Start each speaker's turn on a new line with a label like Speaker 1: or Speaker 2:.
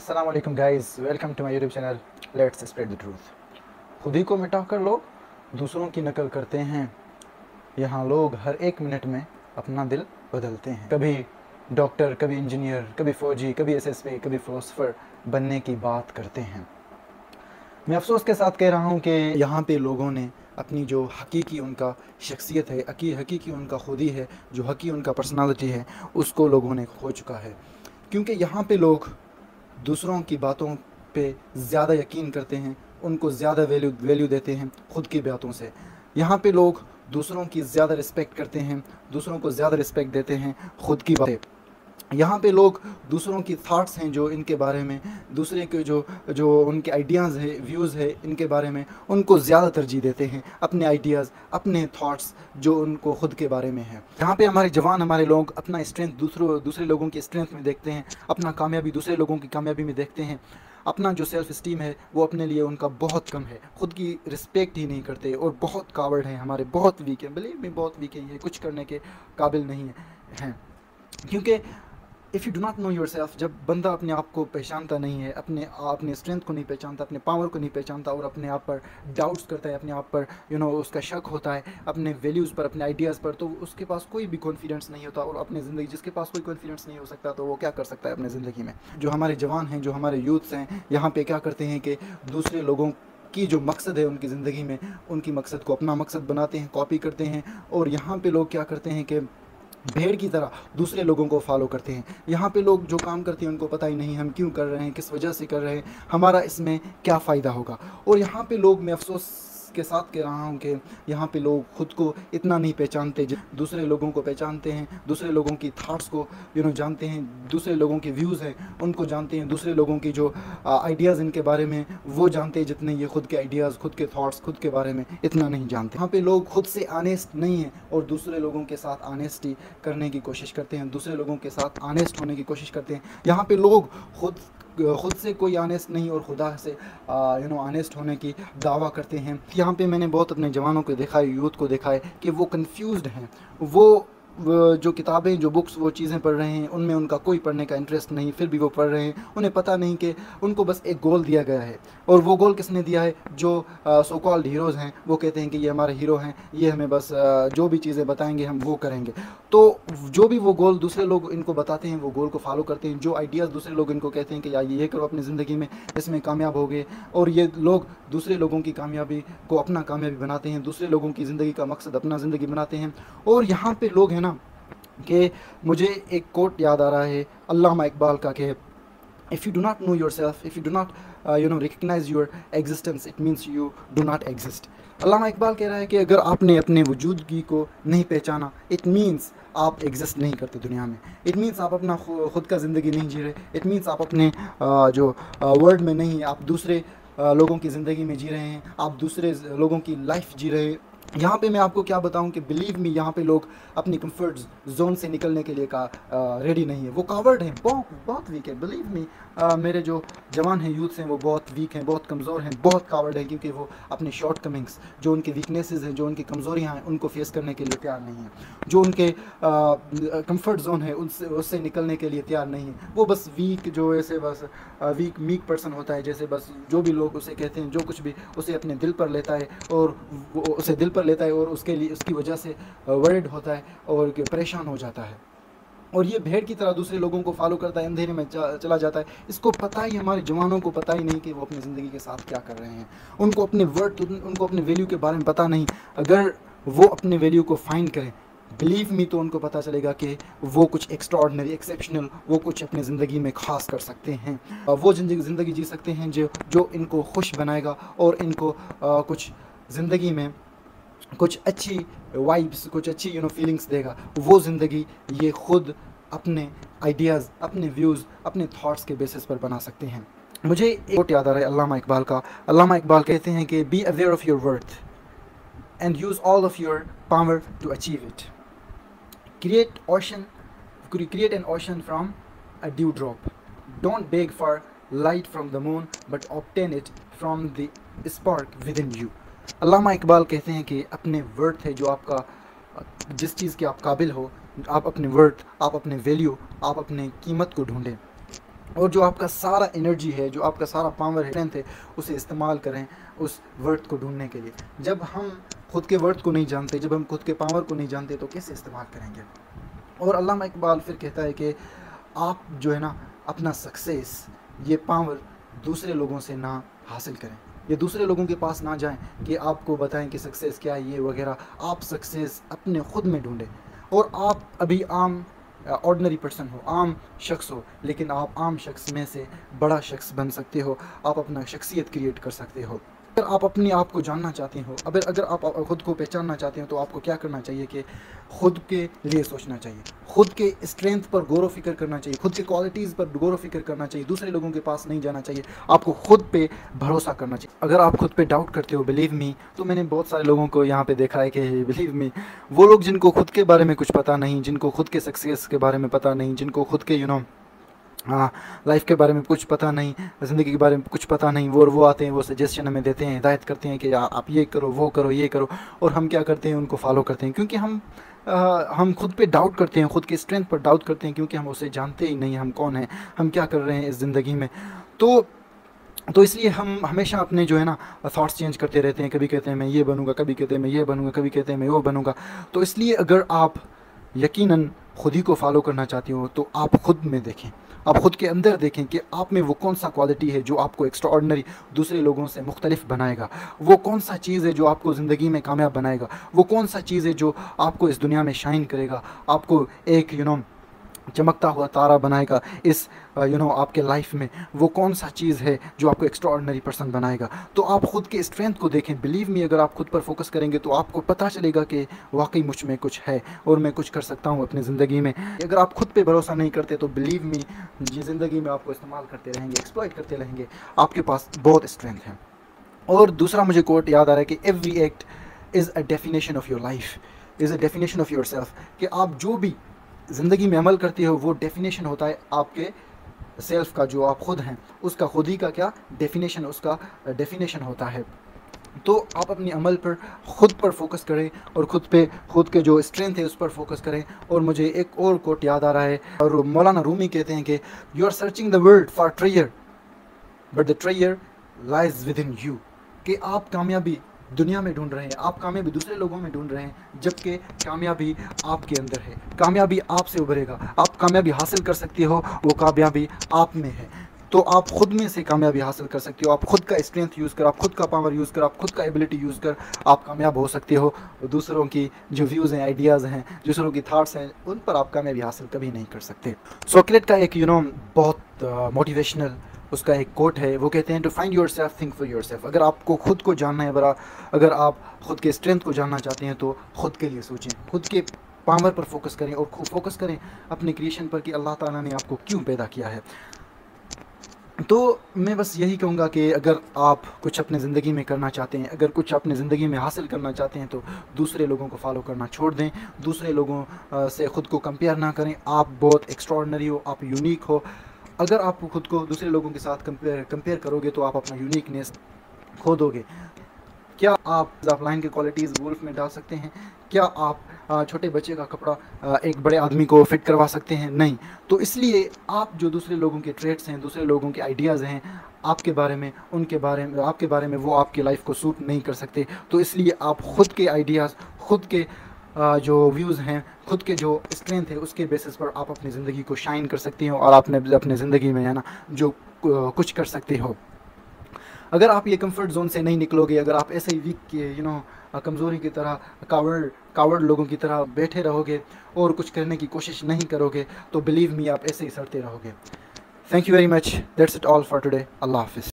Speaker 1: अस्सलाम वालेकुम guys, welcome to my YouTube channel let's spread the truth. खुद ही को मिटाकर लोग दूसरों की नकल करते हैं। यहाँ लोग हर एक मिनट में अपना दिल बदलते हैं। कभी डॉक्टर, कभी इंजीनियर, कभी फौजी, कभी एसएसपी, कभी फिलोसोफर बनने की बात करते हैं। मैं अफसोस के साथ कह रहा हूँ कि यहाँ पे लोगों ने अपनी जो हकीकी उनका शख्सियत है, हकीकी उनका खुदी है, जो हकीकी उनका पर्सनालिटी है, उसको लोगों ने खो चुका है। क्योंकि यहाँ पे लोग दूसरों की बातों पे ज़्यादा यकीन करते हैं, उनको ज़्यादा वैल्यू देते हैं खुद की बातों से। यहाँ पे लोग दूसरों की ज़्यादा रिस्पेक्ट करते हैं, दूसरों को ज़्यादा रिस्पेक्ट देते हैं खुद की बातें। यहाँ पे लोग दूसरों की थाट्स हैं जो इनके बारे में, दूसरे के जो उनके आइडियाज़ है, व्यूज़ है इनके बारे में, उनको ज़्यादा तरजीह देते हैं अपने आइडियाज़, अपने थॉट्स जो उनको खुद के बारे में है। यहाँ पे हमारे जवान, हमारे लोग अपना स्ट्रेंथ दूसरे लोगों की स्ट्रेंथ में देखते हैं, अपना कामयाबी दूसरे लोगों की कामयाबी में देखते हैं। अपना जो सेल्फ़ इस्टीम है वो अपने लिए उनका बहुत कम है, खुद की रिस्पेक्ट ही नहीं करते और बहुत कावर्ड हैं हमारे, बहुत वीक हैं, बिलीव में बहुत वीक है, ये कुछ करने के काबिल नहीं हैं। क्योंकि if you do not know your self, जब बंदा अपने आप को पहचानता नहीं है, अपने स्ट्रेंथ को नहीं पहचानता, अपने पावर को नहीं पहचानता और अपने आप पर डाउट्स करता है, अपने आप पर उसका शक होता है, अपने वैल्यूज़ पर, अपने आइडियाज़ पर, तो उसके पास कोई भी कॉन्फिडेंस नहीं होता। और अपनी ज़िंदगी, जिसके पास कोई कॉन्फिडेंस नहीं हो सकता तो वो क्या कर सकता है अपनी ज़िंदगी में। जो हमारे जवान हैं, जो हमारे यूथ्स हैं, यहाँ पर क्या करते हैं कि दूसरे लोगों की जो मकसद है उनकी ज़िंदगी में, उनकी मकसद को अपना मकसद बनाते हैं, कॉपी करते हैं। और यहाँ पे लोग क्या करते हैं कि भेड़ की तरह दूसरे लोगों को फॉलो करते हैं। यहाँ पे लोग जो काम करते हैं उनको पता ही नहीं हम क्यों कर रहे हैं, किस वजह से कर रहे हैं, हमारा इसमें क्या फ़ायदा होगा। और यहाँ पे लोग, मैं अफसोस के साथ कह रहा हूँ कि यहाँ पे लोग खुद को इतना नहीं पहचानते, दूसरे लोगों को पहचानते हैं, दूसरे लोगों की थाट्स को जानते हैं, दूसरे लोगों के व्यूज़ हैं उनको जानते हैं, दूसरे लोगों की जो आइडियाज़ इनके बारे में वो जानते हैं जितने ये खुद के आइडियाज़, खुद के थाट्स, खुद के बारे में इतना नहीं जानते। यहाँ पे लोग खुद से ऑनेस्ट नहीं हैं और दूसरे लोगों के साथ ऑनेस्टी करने की कोशिश करते हैं, दूसरे लोगों के साथ ऑनेस्ट होने की कोशिश करते हैं। यहाँ पे लोग खुद से कोई ऑनेस्ट नहीं और खुदा से ऑनेस्ट होने की दावा करते हैं। यहाँ पे मैंने बहुत अपने जवानों को देखा है, यूथ को देखा है कि वो कंफ्यूज्ड हैं। वो जो किताबें, जो बुक्स, वो चीज़ें पढ़ रहे हैं, उनमें उनका कोई पढ़ने का इंटरेस्ट नहीं, फिर भी वो पढ़ रहे हैं। उन्हें पता नहीं कि उनको बस एक गोल दिया गया है, और वो गोल किसने दिया है? जो सो कॉल्ड हीरोज़ हैं, वो कहते हैं कि ये हमारे हीरो हैं, ये हमें बस जो भी चीज़ें बताएंगे हम वो करेंगे। तो जो भी वो गोल दूसरे लोग इनको बताते हैं, वो गोल को फॉलो करते हैं। जो आइडियाज़ दूसरे लोग इनको कहते हैं कि यार ये करो अपनी ज़िंदगी में, इसमें कामयाब हो गए, और ये लोग दूसरे लोगों की कामयाबी को अपना कामयाबी बनाते हैं, दूसरे लोगों की ज़िंदगी का मकसद अपना ज़िंदगी बनाते हैं। और यहाँ पे लोग हैं ना कि मुझे एक कोट याद आ रहा है अल्लामा इकबाल का कि if you do not know yourself, if you do not recognise your existence, it means you do not exist. Allama Iqbal कह रहा है कि अगर आपने अपने वजूदगी को नहीं पहचाना, इट मीन्स आप एग्जिस्ट नहीं करते दुनिया में। इट मीन्स आप अपना खुद का ज़िंदगी नहीं जी रहे। इट मीन्स आप अपने जो वर्ल्ड में नहीं, आप दूसरे लोगों की ज़िंदगी में जी रहे हैं, आप दूसरे लोगों की लाइफ जी रहे हैं। यहाँ पे मैं आपको क्या बताऊँ कि बिलीव मी, यहाँ पे लोग अपनी कंफर्ट जोन से निकलने के लिए रेडी नहीं है। वो कावर्ड हैं, बहुत वीक है। बिलीव मी, मेरे जो जवान हैं, यूथ्स हैं, वो बहुत वीक हैं, बहुत कमज़ोर हैं, बहुत कावर्ड हैं, क्योंकि वो अपने शॉर्ट कमिंग्स, जो उनकी वीकनेसेस हैं, जो उनकी कमज़ोरियाँ हैं, उनको फेस करने के लिए तैयार नहीं हैं। जो उनके कंफर्ट जोन है उससे निकलने के लिए तैयार नहीं है। वो बस वीक, जो ऐसे बस मीक पर्सन होता है, जैसे बस जो भी लोग उसे कहते हैं, जो कुछ भी उसे अपने दिल पर लेता है, और वो उसे दिल पर लेता है और उसके लिए, उसकी वजह से वर्ड होता है और परेशान हो जाता है। और ये भेड़ की तरह दूसरे लोगों को फॉलो करता है, अंधेरे में चला जाता है। इसको पता ही, हमारे जवानों को पता ही नहीं कि वो अपनी ज़िंदगी के साथ क्या कर रहे हैं। उनको अपने वर्थ, उनको अपने वैल्यू के बारे में पता नहीं। अगर वो अपने वैल्यू को फाइंड करें, बिलीव मी, तो उनको पता चलेगा कि वो कुछ एक्स्ट्राऑर्डिनरी, एक्सेप्शनल, वो कुछ अपनी ज़िंदगी में ख़ास कर सकते हैं। वो ज़िंदगी जी सकते हैं जो इनको खुश बनाएगा और इनको कुछ ज़िंदगी में कुछ अच्छी वाइब्स, कुछ अच्छी फीलिंग्स देगा। वो ज़िंदगी ये खुद अपने आइडियाज़, अपने व्यूज़, अपने थॉट्स के बेसिस पर बना सकते हैं। मुझे एक कोट याद आ रहा है अल्लामा इकबाल का। अल्लामा इकबाल कहते हैं कि be aware of your worth and use all of your power to achieve it. Create an ocean from a dewdrop. Don't beg for light from the moon, but obtain it from the spark within you. अल्लामा इकबाल कहते हैं कि अपने worth है, जो आपका, जिस चीज़ के आप काबिल हो, आप अपने वर्थ, आप अपने वैल्यू, आप अपने कीमत को ढूंढें। اور جو آپ کا سارا انرجی ہے، جو آپ کا سارا پاور ہے، اسٹرینتھ ہے، اسے استعمال کریں اس ورتھ کو ڈھونڈنے کے لیے۔ جب ہم خود کے ورتھ کو نہیں جانتے، جب ہم خود کے پاور کو نہیں جانتے تو کیسے استعمال کریں گے؟ اور علامہ اقبال پھر کہتا ہے کہ آپ جو ہے نا اپنا سکسیس، یہ پاور دوسرے لوگوں سے نہ حاصل کریں، یہ دوسرے لوگوں کے پاس نہ جائیں کہ آپ کو بتائیں کہ سکسیس کیا ہے یہ وغیرہ۔ آپ سکسیس اپنے خود میں ڈھونڈیں۔ اور آپ ابھی عام آرڈنری پرسن ہو، عام شخص ہو، لیکن آپ عام شخص میں سے بڑا شخص بن سکتے ہو، آپ اپنا شخصیت کریٹ کر سکتے ہو۔ اگر آپ اپنے آپ کو جاننا چاہتے ہو، اگر آپ خود کو پہچاننا چاہتے ہو تو آپ کو کیا کرنا چاہیے کہ خود کے لیے سوچنا چاہیے، خود کے اسٹرینتھ پر غور و فکر کرنا چاہیے، خود کے کوالٹیز پر غور و فکر کرنا چاہیے، دوسرے لوگوں کے پاس نہیں جانا چاہیے، آپ کو خود پہ بھروسہ کرنا چاہیے۔ اگر آپ خود پہ ڈاؤٹ کرتے ہو، بلیو می، تو میں نے بہت سارے لوگوں کو یہاں پہ دیکھا ہے کہ بلیو می، وہ لوگ جن کو خود کے بارے میں کچھ پتہ نہیں، جن کو خود کے سکسیس کے بارے میں پتہ نہیں، جن کو خود کے لائف کے بارے میں کچھ پتہ نہیں، زندگی کے بارے میں کچھ پتہ نہیں، وہ آتے ہیں، وہ سجیشن ہمیں دیتے ہیں، ہدایت کرتے ہیں کہ آپ یہ کرو، وہ کرو، یہ کرو، اور ہم کیا کرتے ہیں، ان کو فالو کرتے ہیں، کیونکہ ہم خود پہ ڈاؤٹ کرتے ہیں، خود کے اسٹرینتھ پر ڈاؤٹ کرتے ہیں، کیونکہ ہم اسے جانتے ہی نہیں، ہم کون ہیں، ہم کیا کر رہے ہیں اس زندگی میں۔ تو اس لیے ہم ہمیشہ اپنے جو ہے نا تھاٹس چینج کرتے رہتے ہیں، کبھی کہتے ہیں میں یہ بنوں گا، کبھی کہتے ہیں میں یہ بنوں گا، کبھی کہتے ہیں میں وہ بنوں گا۔ تو اس لیے اگر آپ یقیناً خود ہی کو فالو کرنا چاہتے ہو تو آپ خود میں دیکھیں، آپ خود کے اندر دیکھیں کہ آپ میں وہ کون سا کوالٹی ہے جو آپ کو ایکسٹرا آرڈنری، دوسرے لوگوں سے مختلف بنائے گا، وہ کون سا چیز ہے جو آپ کو زندگی میں کامیاب بنائے گا، وہ کون سا چیز ہے جو آپ کو اس دنیا میں شائن کرے گا، آپ کو ایک چمکتا ہوا تارا بنائے گا اس آپ کے لائف میں، وہ کون سا چیز ہے جو آپ کو ایکسٹرا آرڈنری پرسن بنائے گا۔ تو آپ خود کے اسٹرینتھ کو دیکھیں، بلیو می، اگر آپ خود پر فوکس کریں گے تو آپ کو پتہ چلے گا کہ واقعی مجھ میں کچھ ہے اور میں کچھ کر سکتا ہوں اپنی زندگی میں۔ اگر آپ خود پہ بھروسہ نہیں کرتے تو بلیو می، یہ زندگی میں آپ کو استعمال کرتے رہیں گے، ایکسپلائٹ کرتے رہیں گے، آپ کے پاس بہت اسٹرینتھ ہے۔ اور دوسرا مجھے کوٹ یاد آ رہا ہے کہ every act is a definition of your life, is a definition of your self, کہ آپ جو بھی زندگی میں عمل کرتے ہو وہ ڈیفینیشن ہوتا ہے آپ کے سیلف کا، جو آپ خود ہیں اس کا، خود ہی کا کیا ڈیفینیشن، اس کا ڈیفینیشن ہوتا ہے۔ تو آپ اپنے عمل پر، خود پر فوکس کریں اور خود کے جو اسٹرینتھ ہے اس پر فوکس کریں۔ اور مجھے ایک اور کوٹ یاد آ رہا ہے، اور مولانا رومی کہتے ہیں کہ you are searching the world for treasure but the treasure lies within you, کہ آپ کامیابی دنیا میں ڈھونڈ رہے ہیں، آپ کامیابی دوسرے لوگوں میں ڈھونڈ رہے ہیں، جبکہ کامیابی آپ کے اندر ہے، کامیابی آپ سے ابھرے گا، آپ کامیابی حاصل کر سکتے ہو، وہ کامیابی آپ میں ہے۔ تو آپ خود میں سے کامیابی حاصل کر سکتے ہو، آپ خود کا اسٹرینتھ یوز کر، آپ خود کا پاور یوز کر، آپ خود کا ایبلٹی یوز کر آپ کامیاب ہو سکتے ہو۔ دوسروں کی جو ویوز ہیں، آئیڈیاز ہیں، دوسروں کی تھاٹس ہیں، ان پر آپ کامیابی حاصل کبھی نہیں کر سکتے۔ سوکریٹ کا ایک بہت موٹیویشنل اس کا ایک کوٹ ہے، وہ کہتے ہیں to find yourself think for yourself. اگر آپ کو خود کو جاننا ہے، اگر آپ خود کے اسٹرینتھ کو جاننا چاہتے ہیں تو خود کے لیے سوچیں، خود کے پاور پر فوکس کریں، اور فوکس کریں اپنے کریشن پر کہ اللہ تعالیٰ نے آپ کو کیوں پیدا کیا ہے۔ تو میں بس یہی کہوں گا کہ اگر آپ کچھ اپنے زندگی میں کرنا چاہتے ہیں، اگر کچھ اپنے زندگی میں حاصل کرنا چاہتے ہیں تو دوسرے لوگوں کو فالو کرنا چھوڑ دیں، دوسرے لوگوں سے خود کو کمپیئر نہ کریں۔ آپ بہت ایکسٹرا آرڈنری ہو، آپ یونیک ہو۔ اگر آپ خود کو دوسرے لوگوں کے ساتھ کمپیئر کرو گے تو آپ اپنا یونیکنیس کھو دو گے۔ کیا آپ آف لائن کے کوالٹیز وولف میں ڈال سکتے ہیں؟ کیا آپ چھوٹے بچے کا کپڑا ایک بڑے آدمی کو فٹ کروا سکتے ہیں؟ نہیں۔ تو اس لیے آپ جو دوسرے لوگوں کے ٹریٹس ہیں، دوسرے لوگوں کے آئیڈیاز ہیں آپ کے بارے میں، آپ کے بارے میں وہ آپ کی لائف کو سوٹ نہیں کر سکتے۔ تو اس لیے آپ خود کے آئیڈیاز، خود کے جو ویوز ہیں، خود کے جو اسٹرینتھ ہے، اس کے بیسس پر آپ اپنی زندگی کو شائن کر سکتے ہو، اور آپ نے اپنے زندگی میں جو کچھ کر سکتے ہو۔ اگر آپ یہ کمفرٹ زون سے نہیں نکلو گے، اگر آپ ایسے ہی ویک کمزوری کی طرح، کاورڈ لوگوں کی طرح بیٹھے رہو گے اور کچھ کرنے کی کوشش نہیں کرو گے تو بلیو می آپ ایسے ہی سڑتے رہو گے۔ Thank you very much, that's it all for today. اللہ حافظ۔